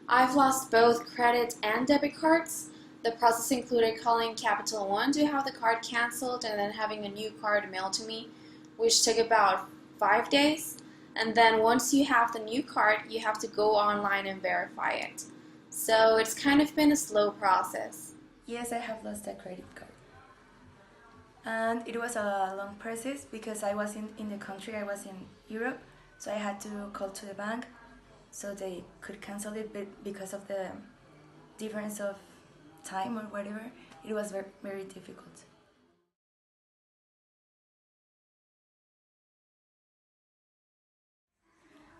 I've lost both credit and debit cards. The process included calling Capital One to have the card canceled and then having a new card mailed to me, which took about 5 days. And then once you have the new card, you have to go online and verify it. So it's kind of been a slow process. Yes, I have lost a credit card. And it was a long process because I was in the country, I was in Europe, so I had to call to the bank so they could cancel it, but because of the difference of time or whatever, it was very, very difficult.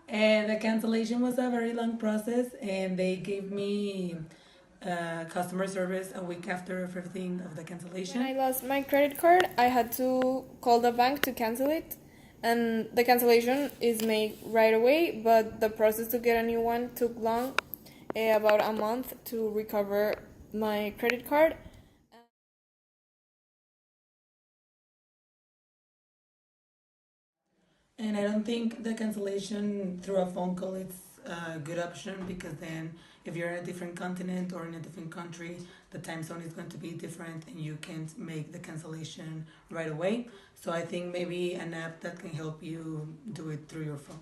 And the cancellation was a very long process, and they gave me customer service a week after everything of the cancellation. When I lost my credit card, I had to call the bank to cancel it, and the cancellation is made right away, but the process to get a new one took long, about a month to recover my credit card. And I don't think the cancellation through a phone call is a good option, because then if you're in a different continent or in a different country, the time zone is going to be different and you can't make the cancellation right away. So I think maybe an app that can help you do it through your phone.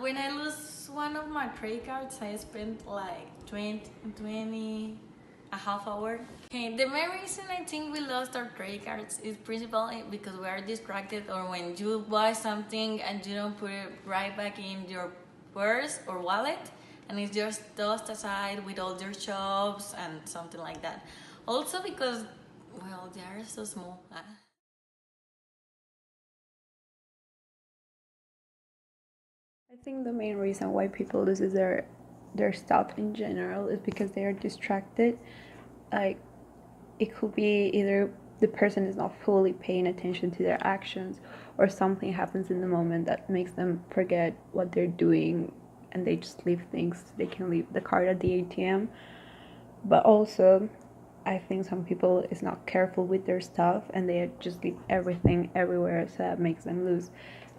When I lose one of my credit cards, I spent like 20 a half hour. Okay, the main reason I think we lost our credit cards is principally because we are distracted, or when you buy something and you don't put it right back in your purse or wallet, and it's just tossed aside with all your shops and something like that. Also because, well, they are so small. I think the main reason why people lose their stuff in general is because they are distracted. Like, it could be either the person is not fully paying attention to their actions, or something happens in the moment that makes them forget what they're doing and they just leave things. They can leave the card at the ATM. But also, I think some people is not careful with their stuff and they just leave everything everywhere, so that makes them lose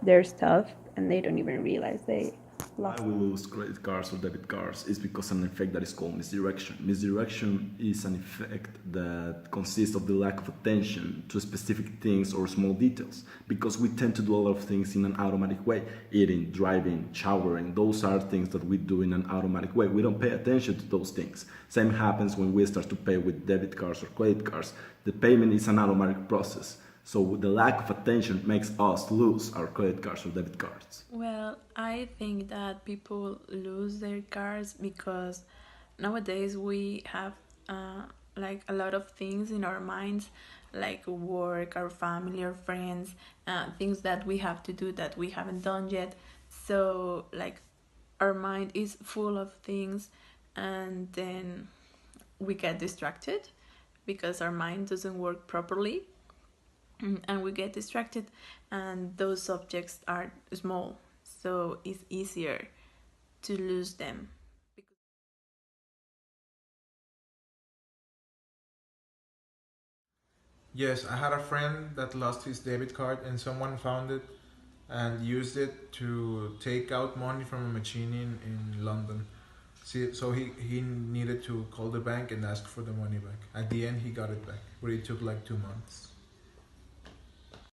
their stuff and they don't even realize they Why lost. we lose credit cards or debit cards is because of an effect that is called misdirection. Misdirection is an effect that consists of the lack of attention to specific things or small details, because we tend to do a lot of things in an automatic way. Eating, driving, showering, those are things that we do in an automatic way. We don't pay attention to those things. Same happens when we start to pay with debit cards or credit cards. The payment is an automatic process. So the lack of attention makes us lose our credit cards or debit cards. Well, I think that people lose their cards because nowadays we have like a lot of things in our minds, like work, our family, our friends, things that we have to do that we haven't done yet. So, like, our mind is full of things, and then we get distracted because our mind doesn't work properly, and we get distracted, and those objects are small, so it's easier to lose them. Yes, I had a friend that lost his debit card and someone found it and used it to take out money from a machine in London. See, so he needed to call the bank and ask for the money back. At the end, he got it back, but it took like 2 months.